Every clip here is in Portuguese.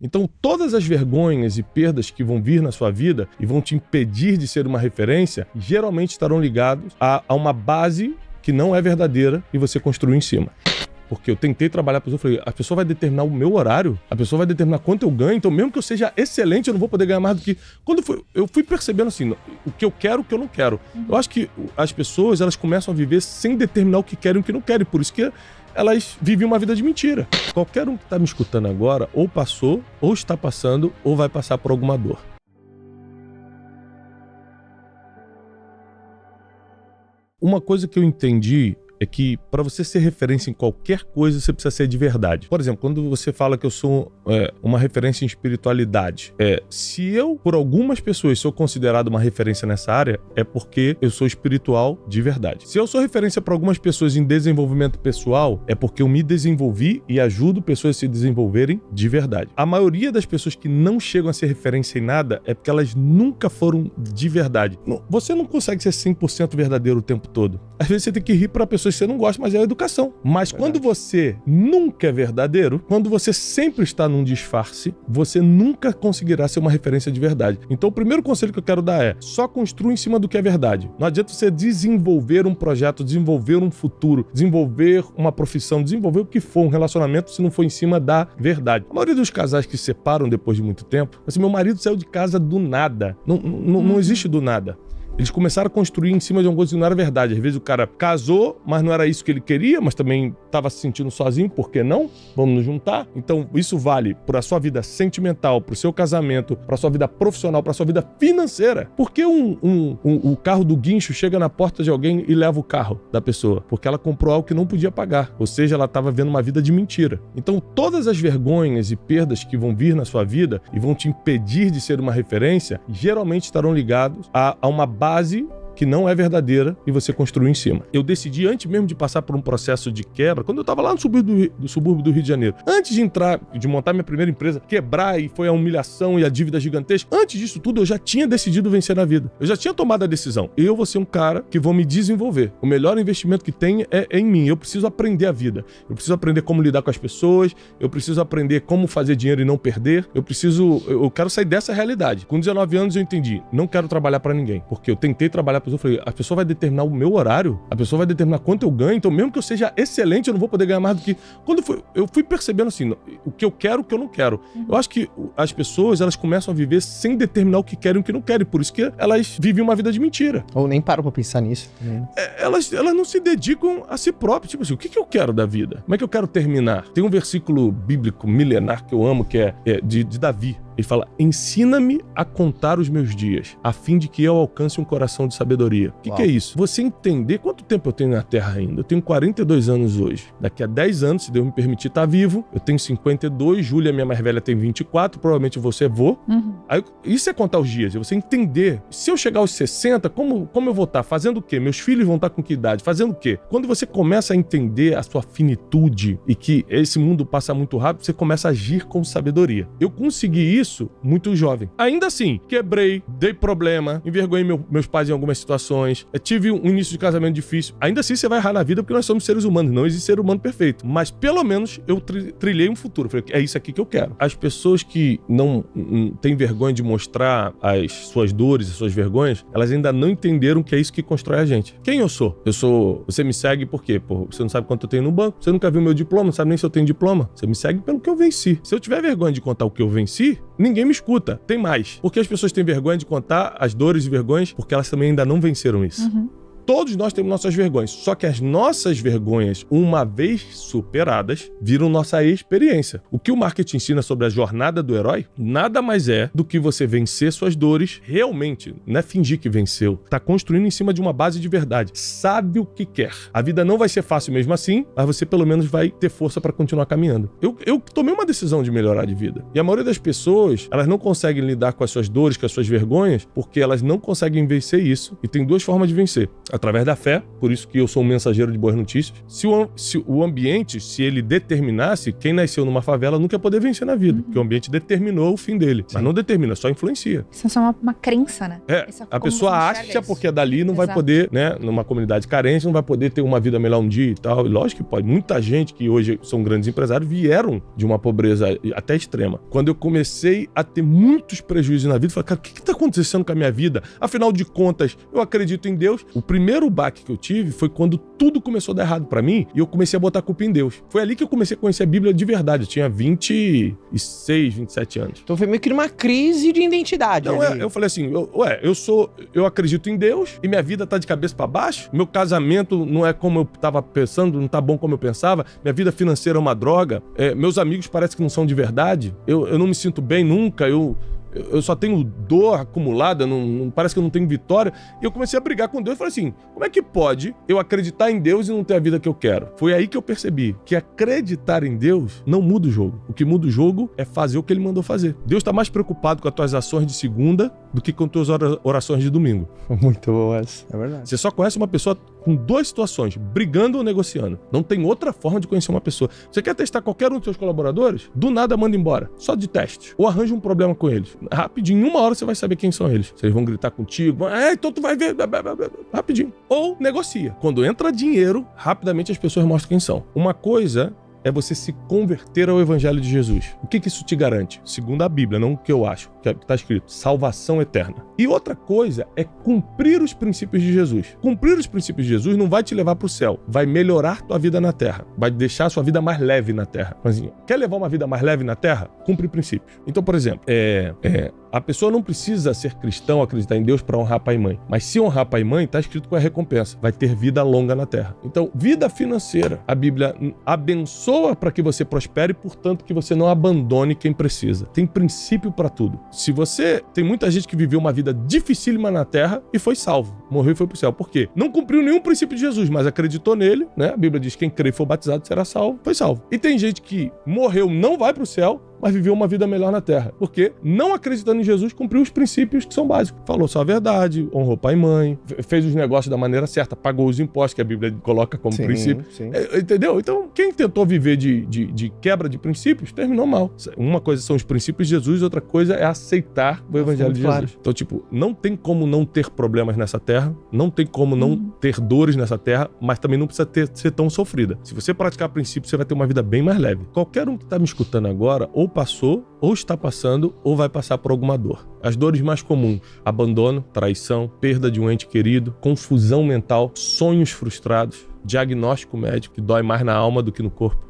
Então, todas as vergonhas e perdas que vão vir na sua vida e vão te impedir de ser uma referência, geralmente estarão ligados a uma base que não é verdadeira e você construiu em cima. Porque eu tentei trabalhar para os outros, eu falei, a pessoa vai determinar o meu horário, a pessoa vai determinar quanto eu ganho, então mesmo que eu seja excelente, eu não vou poder ganhar mais do que... Eu fui percebendo assim, o que eu quero, o que eu não quero. Eu acho que as pessoas, elas começam a viver sem determinar o que querem e o que não querem, por isso que elas vivem uma vida de mentira. Qualquer um que está me escutando agora, ou passou, ou está passando, ou vai passar por alguma dor. Uma coisa que eu entendi é que para você ser referência em qualquer coisa, você precisa ser de verdade. Por exemplo, quando você fala que eu sou uma referência em espiritualidade, se eu, por algumas pessoas, sou considerado uma referência nessa área, é porque eu sou espiritual de verdade. Se eu sou referência para algumas pessoas em desenvolvimento pessoal, é porque eu me desenvolvi e ajudo pessoas a se desenvolverem de verdade. A maioria das pessoas que não chegam a ser referência em nada é porque elas nunca foram de verdade. Você não consegue ser 100% verdadeiro o tempo todo. Às vezes você tem que rir para pessoas que você não gosta, mas é a educação. Mas quando você nunca é verdadeiro, quando você sempre está num disfarce, você nunca conseguirá ser uma referência de verdade. Então o primeiro conselho que eu quero dar é, só construa em cima do que é verdade. Não adianta você desenvolver um projeto, desenvolver um futuro, desenvolver uma profissão, desenvolver o que for, um relacionamento, se não for em cima da verdade. A maioria dos casais que se separam depois de muito tempo, assim, meu marido saiu de casa do nada. Não existe do nada. Eles começaram a construir em cima de alguma coisa que não era verdade. Às vezes o cara casou, mas não era isso que ele queria, mas também estava se sentindo sozinho, por que não? Vamos nos juntar? Então isso vale para a sua vida sentimental, para o seu casamento, para a sua vida profissional, para a sua vida financeira. Por que o carro do guincho chega na porta de alguém e leva o carro da pessoa? Porque ela comprou algo que não podia pagar. Ou seja, ela estava vendo uma vida de mentira. Então todas as vergonhas e perdas que vão vir na sua vida e vão te impedir de ser uma referência, geralmente estarão ligados a uma base que não é verdadeira e você construiu em cima. Eu decidi, antes mesmo de passar por um processo de quebra, quando eu estava lá no subúrbio do Rio de Janeiro, antes de montar minha primeira empresa, quebrar e foi a humilhação e a dívida gigantesca, antes disso tudo eu já tinha decidido vencer na vida. Eu já tinha tomado a decisão. Eu vou ser um cara que vou me desenvolver. O melhor investimento que tem é em mim. Eu preciso aprender a vida. Eu preciso aprender como lidar com as pessoas. Eu preciso aprender como fazer dinheiro e não perder. Eu quero sair dessa realidade. Com 19 anos eu entendi, não quero trabalhar para ninguém, porque eu tentei trabalhar para eu falei, a pessoa vai determinar o meu horário, a pessoa vai determinar quanto eu ganho, então mesmo que eu seja excelente, eu não vou poder ganhar mais do que... Eu fui percebendo assim, o que eu quero, o que eu não quero. Eu acho que as pessoas, elas começam a viver sem determinar o que querem e o que não querem, por isso que elas vivem uma vida de mentira. Ou nem param pra pensar nisso. Elas não se dedicam a si próprias, tipo assim, o que eu quero da vida? Como é que eu quero terminar? Tem um versículo bíblico milenar que eu amo, que é de Davi. Ele fala, ensina-me a contar os meus dias, a fim de que eu alcance um coração de sabedoria. O que é isso? Você entender quanto tempo eu tenho na Terra ainda. Eu tenho 42 anos hoje. Daqui a 10 anos, se Deus me permitir estar vivo, eu tenho 52, Júlia, minha mais velha, tem 24, provavelmente você é vô. Aí, isso é contar os dias, é você entender. Se eu chegar aos 60, como eu vou estar? Fazendo o quê? Meus filhos vão estar com que idade? Fazendo o quê? Quando você começa a entender a sua finitude e que esse mundo passa muito rápido, você começa a agir com sabedoria. Eu consegui isso muito jovem. Ainda assim, quebrei, dei problema, envergonhei meus pais em algumas situações, tive um início de casamento difícil. Ainda assim, você vai errar na vida porque nós somos seres humanos, não existe ser humano perfeito. Mas pelo menos eu trilhei um futuro. Falei, é isso aqui que eu quero. As pessoas que não têm vergonha de mostrar as suas dores, as suas vergonhas, elas ainda não entenderam que é isso que constrói a gente. Quem eu sou? Você me segue por quê? Você não sabe quanto eu tenho no banco, você nunca viu meu diploma, não sabe nem se eu tenho diploma. Você me segue pelo que eu venci. Se eu tiver vergonha de contar o que eu venci, ninguém me escuta. Tem mais. Porque as pessoas têm vergonha de contar as dores e vergonhas porque elas também ainda não venceram isso. Todos nós temos nossas vergonhas, só que as nossas vergonhas, uma vez superadas, viram nossa experiência. O que o marketing ensina sobre a jornada do herói, nada mais é do que você vencer suas dores realmente, não é fingir que venceu. Tá construindo em cima de uma base de verdade. Sabe o que quer. A vida não vai ser fácil mesmo assim, mas você pelo menos vai ter força para continuar caminhando. Eu tomei uma decisão de melhorar de vida. E a maioria das pessoas, elas não conseguem lidar com as suas dores, com as suas vergonhas, porque elas não conseguem vencer isso. E tem duas formas de vencer. A através da fé, por isso que eu sou um mensageiro de boas notícias. Se o ambiente, se ele determinasse, quem nasceu numa favela nunca ia poder vencer na vida, porque o ambiente determinou o fim dele. Sim. Mas não determina, só influencia. Isso é só uma crença, né? A pessoa acha porque é dali não vai poder, né, numa comunidade carente, não vai poder ter uma vida melhor um dia e tal. E lógico que pode. Muita gente que hoje são grandes empresários vieram de uma pobreza até extrema. Quando eu comecei a ter muitos prejuízos na vida, eu falei, cara, o que tá acontecendo com a minha vida? Afinal de contas, eu acredito em Deus. O primeiro baque que eu tive foi quando tudo começou a dar errado pra mim e eu comecei a botar a culpa em Deus. Foi ali que eu comecei a conhecer a Bíblia de verdade. Eu tinha 26, 27 anos. Então foi meio que uma crise de identidade. Não, eu falei assim, eu acredito em Deus e minha vida tá de cabeça pra baixo, meu casamento não é como eu tava pensando, não tá bom como eu pensava, minha vida financeira é uma droga, meus amigos parece que não são de verdade, eu não me sinto bem nunca, eu só tenho dor acumulada, não parece que eu não tenho vitória. E eu comecei a brigar com Deus e falei assim, como é que pode eu acreditar em Deus e não ter a vida que eu quero? Foi aí que eu percebi que acreditar em Deus não muda o jogo. O que muda o jogo é fazer o que ele mandou fazer. Deus está mais preocupado com as tuas ações de segunda do que com as tuas orações de domingo. Muito boas, é verdade. Você só conhece uma pessoa com duas situações, brigando ou negociando. Não tem outra forma de conhecer uma pessoa. Você quer testar qualquer um dos seus colaboradores? Do nada manda embora, só de teste. Ou arranja um problema com eles. Rapidinho, em 1 hora você vai saber quem são eles. Vocês vão gritar contigo, então tu vai ver, rapidinho. Ou negocia. Quando entra dinheiro, rapidamente as pessoas mostram quem são. Uma coisa é você se converter ao Evangelho de Jesus. O que isso te garante? Segundo a Bíblia, não o que eu acho, que está escrito, salvação eterna. E outra coisa é cumprir os princípios de Jesus. Cumprir os princípios de Jesus não vai te levar para o céu, vai melhorar tua vida na terra, vai deixar a sua vida mais leve na terra. Mas, quer levar uma vida mais leve na terra? Cumpre princípios. Então, por exemplo, a pessoa não precisa ser cristão, acreditar em Deus para honrar pai e mãe. Mas se honrar pai e mãe, está escrito com a recompensa. Vai ter vida longa na terra. Então, vida financeira. A Bíblia abençoa para que você prospere, portanto, que você não abandone quem precisa. Tem princípio para tudo. Se você... Tem muita gente que viveu uma vida dificílima na terra e foi salvo. Morreu e foi pro céu. Por quê? Não cumpriu nenhum princípio de Jesus, mas acreditou nele, né? A Bíblia diz que quem crê e for batizado será salvo. Foi salvo. E tem gente que morreu, não vai pro céu, mas viveu uma vida melhor na terra. Porque, não acreditando em Jesus, cumpriu os princípios que são básicos. Falou só a verdade, honrou pai e mãe, fez os negócios da maneira certa, pagou os impostos que a Bíblia coloca como princípio. Sim. Entendeu? Então, quem tentou viver de quebra de princípios, terminou mal. Uma coisa são os princípios de Jesus, outra coisa é aceitar o Evangelho de Jesus. Então, não tem como não ter problemas nessa terra, não tem como não ter dores nessa terra, mas também não precisa ser tão sofrida. Se você praticar princípios, você vai ter uma vida bem mais leve. Qualquer um que está me escutando agora, ou passou, ou está passando, ou vai passar por alguma dor. As dores mais comuns: abandono, traição, perda de um ente querido, confusão mental, sonhos frustrados, diagnóstico médico que dói mais na alma do que no corpo,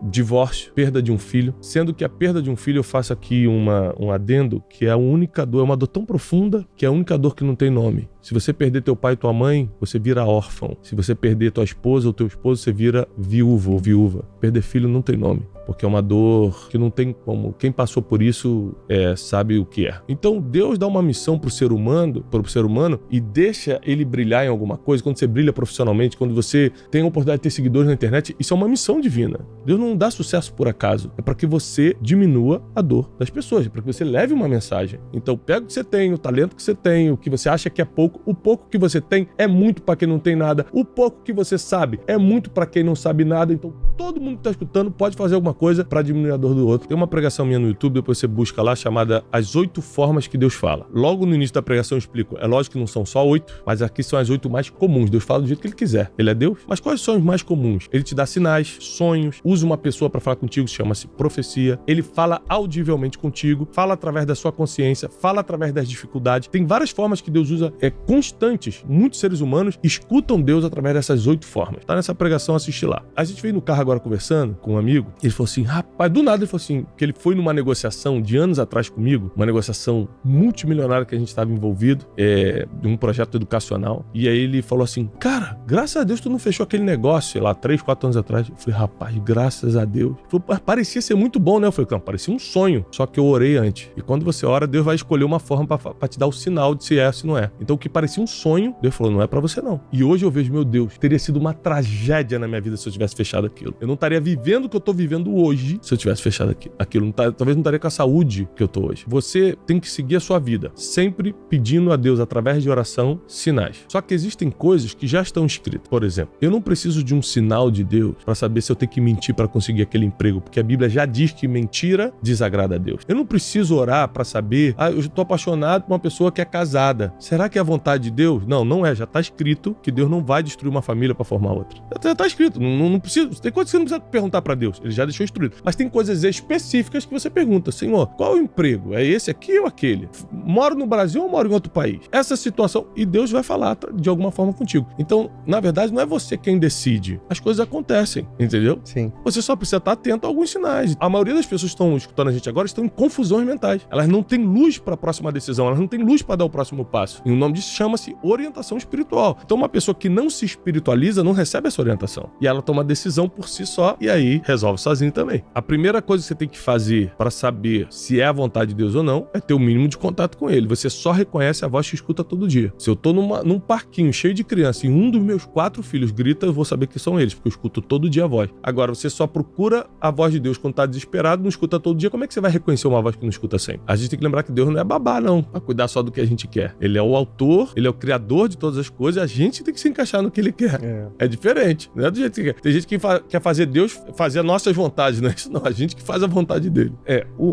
divórcio, perda de um filho, sendo que a perda de um filho, eu faço aqui um adendo, que é a única dor, é uma dor tão profunda, que é a única dor que não tem nome. Se você perder teu pai e tua mãe, você vira órfão. Se você perder tua esposa ou teu esposo, você vira viúvo ou viúva. Perder filho não tem nome, porque é uma dor que não tem como. Quem passou por isso sabe o que é. Então Deus dá uma missão pro ser humano e deixa ele brilhar em alguma coisa. Quando você brilha profissionalmente, quando você tem a oportunidade de ter seguidores na internet, isso é uma missão divina. Deus não dá sucesso por acaso. É para que você diminua a dor das pessoas, é para que você leve uma mensagem. Então pega o que você tem, o talento que você tem, o que você acha que é pouco. O pouco que você tem é muito para quem não tem nada. O pouco que você sabe é muito para quem não sabe nada. Então todo mundo que tá escutando pode fazer alguma coisa para diminuir a dor do outro. Tem uma pregação minha no YouTube, depois você busca lá, chamada As 8 Formas que Deus Fala. Logo no início da pregação eu explico. É lógico que não são só 8, mas aqui são as 8 mais comuns. Deus fala do jeito que ele quiser. Ele é Deus. Mas quais são os mais comuns? Ele te dá sinais, sonhos, usa uma pessoa para falar contigo, chama-se profecia. Ele fala audivelmente contigo, fala através da sua consciência, fala através das dificuldades. Tem várias formas que Deus usa constantes. Muitos seres humanos escutam Deus através dessas 8 formas. Tá nessa pregação, assiste lá. A gente veio no carro agora conversando com um amigo, ele falou assim, rapaz, do nada ele falou assim, que ele foi numa negociação de anos atrás comigo, uma negociação multimilionária que a gente estava envolvido, de um projeto educacional, e aí ele falou assim, cara, graças a Deus tu não fechou aquele negócio, sei lá, 3, 4 anos atrás. Eu falei, rapaz, graças a Deus. Ele falou, parecia ser muito bom, né? Eu falei, não, parecia um sonho, só que eu orei antes. E quando você ora, Deus vai escolher uma forma para te dar o sinal de se é ou se não é. Então o que parecia um sonho. Deus falou, não é pra você não. E hoje eu vejo, meu Deus, teria sido uma tragédia na minha vida se eu tivesse fechado aquilo. Eu não estaria vivendo o que eu tô vivendo hoje se eu tivesse fechado aquilo. Talvez não estaria com a saúde que eu tô hoje. Você tem que seguir a sua vida, sempre pedindo a Deus, através de oração, sinais. Só que existem coisas que já estão escritas. Por exemplo, eu não preciso de um sinal de Deus para saber se eu tenho que mentir para conseguir aquele emprego, porque a Bíblia já diz que mentira desagrada a Deus. Eu não preciso orar para saber, eu estou apaixonado por uma pessoa que é casada. Será que é a vontade de Deus? Não, não é. Já está escrito que Deus não vai destruir uma família para formar outra. Já está escrito. Não precisa. Tem coisas que você não precisa perguntar para Deus. Ele já deixou instruído. Mas tem coisas específicas que você pergunta, Senhor, qual é o emprego? É esse aqui ou aquele? Moro no Brasil ou moro em outro país? Essa situação, e Deus vai falar de alguma forma contigo. Então, na verdade, não é você quem decide. As coisas acontecem, entendeu? Sim. Você só precisa estar atento a alguns sinais. A maioria das pessoas que estão escutando a gente agora estão em confusões mentais. Elas não têm luz para a próxima decisão, elas não têm luz para dar o próximo passo. E o nome disso chama-se orientação espiritual. Então, uma pessoa que não se espiritualiza não recebe essa orientação. E ela toma decisão por si só e aí resolve sozinho também. A primeira coisa que você tem que fazer para saber se é a vontade de Deus ou não é ter o mínimo de contato com ele. Você só reconhece a voz que escuta todo dia. Se eu tô num parquinho cheio de criança e um dos meus 4 filhos grita, eu vou saber que são eles, porque eu escuto todo dia a voz. Agora, você só procura a voz de Deus quando tá desesperado, não escuta todo dia, como é que você vai reconhecer uma voz que não escuta sempre? A gente tem que lembrar que Deus não é babá, não, pra cuidar só do que a gente quer. Ele é o autor, ele é o criador de todas as coisas, a gente tem que se encaixar no que ele quer. É diferente, não é do jeito que quer. Tem gente que quer fazer Deus fazer as nossas vontades, não é isso não, a gente que faz a vontade dele.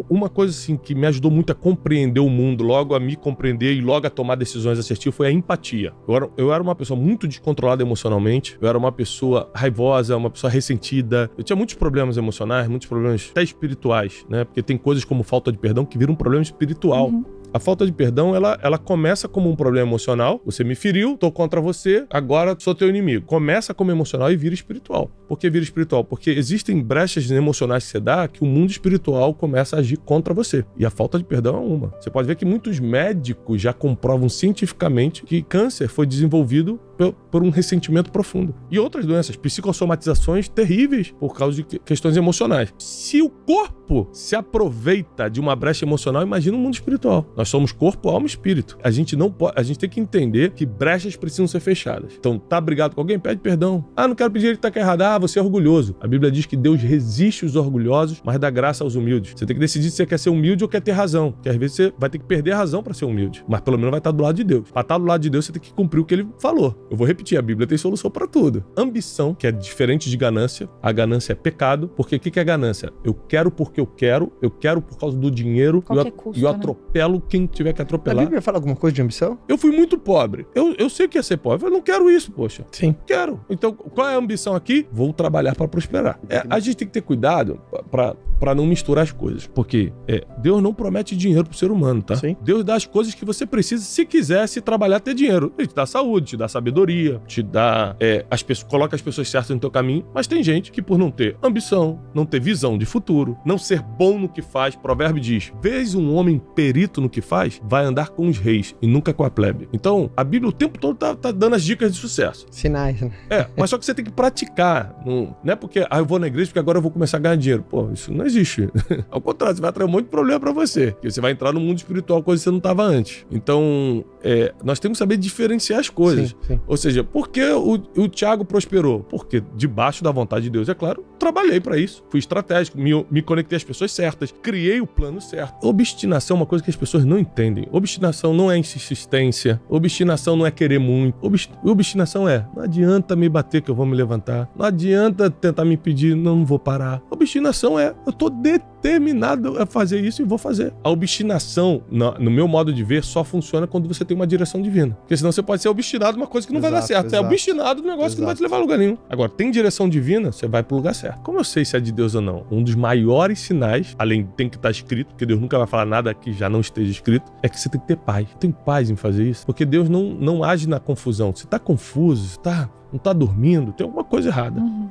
Uma coisa assim que me ajudou muito a compreender o mundo, logo a me compreender e logo a tomar decisões assertivas foi a empatia. Eu era uma pessoa muito descontrolada emocionalmente, eu era uma pessoa raivosa, uma pessoa ressentida, eu tinha muitos problemas emocionais, muitos problemas até espirituais, né? Porque tem coisas como falta de perdão que viram um problema espiritual. Uhum. A falta de perdão, ela começa como um problema emocional. Você me feriu, tô contra você, agora sou teu inimigo. Começa como emocional e vira espiritual. Por que vira espiritual? Porque existem brechas emocionais que você dá que o mundo espiritual começa a agir contra você. E a falta de perdão é uma. Você pode ver que muitos médicos já comprovam cientificamente que câncer foi desenvolvido por um ressentimento profundo. E outras doenças, psicossomatizações terríveis por causa de questões emocionais. Se o corpo se aproveita de uma brecha emocional, imagina o mundo espiritual. Nós somos corpo, alma e espírito. A gente tem que entender que brechas precisam ser fechadas. Então, tá brigado com alguém? Pede perdão. Não quero pedir, ele tá errado. Você é orgulhoso. A Bíblia diz que Deus resiste os orgulhosos, mas dá graça aos humildes. Você tem que decidir se você quer ser humilde ou quer ter razão. Porque às vezes você vai ter que perder a razão para ser humilde. Mas pelo menos vai estar do lado de Deus. Para estar do lado de Deus, você tem que cumprir o que ele falou. Eu vou repetir, a Bíblia tem solução para tudo. Ambição, que é diferente de ganância. A ganância é pecado. Porque o que é ganância? Eu quero porque eu quero por causa do dinheiro. E eu atropelo quem tiver que atropelar. A Bíblia fala alguma coisa de ambição? Eu fui muito pobre. Eu sei que ia ser pobre. Eu não quero isso, poxa. Sim. Quero. Então, qual é a ambição aqui? Vou trabalhar para prosperar. A gente tem que ter cuidado para não misturar as coisas. Porque Deus não promete dinheiro pro ser humano, tá? Sim. Deus dá as coisas que você precisa se quiser se trabalhar ter dinheiro. Ele te dá saúde, te dá sabedoria, te dá... coloca as pessoas certas no teu caminho. Mas tem gente que por não ter ambição, não ter visão de futuro, não ser bom no que faz, provérbio diz, vês um homem perito no que faz, vai andar com os reis e nunca com a plebe. Então, a Bíblia o tempo todo tá dando as dicas de sucesso. Sinais, né? Mas só que você tem que praticar. Não é porque eu vou na igreja porque agora eu vou começar a ganhar dinheiro. Pô, isso não existe. Ao contrário, você vai atrair um monte de problema pra você. Porque você vai entrar no mundo espiritual, coisa que você não tava antes. Então, nós temos que saber diferenciar as coisas. Sim, sim. Ou seja, por que o Tiago prosperou? Porque debaixo da vontade de Deus, é claro, trabalhei pra isso. Fui estratégico, me conectei às pessoas certas, criei o plano certo. Obstinação é uma coisa que as pessoas não entendem. Obstinação não é insistência. Obstinação não é querer muito. Obstinação não adianta me bater que eu vou me levantar. Não adianta tentar me impedir, não vou parar. Obstinação eu tô determinado a fazer isso e vou fazer. A obstinação, no meu modo de ver, só funciona quando você tem uma direção divina. Porque senão você pode ser obstinado numa coisa que não vai dar certo. Você é obstinado num negócio que não vai te levar a lugar nenhum. Agora, tem direção divina, você vai pro lugar certo. Como eu sei se é de Deus ou não? Um dos maiores sinais, além de tem que estar escrito, porque Deus nunca vai falar nada que já não esteja escrito, é que você tem que ter paz. Tem paz em fazer isso. Porque Deus não age na confusão. Você tá confuso, você não tá dormindo, tem alguma coisa errada. Uhum.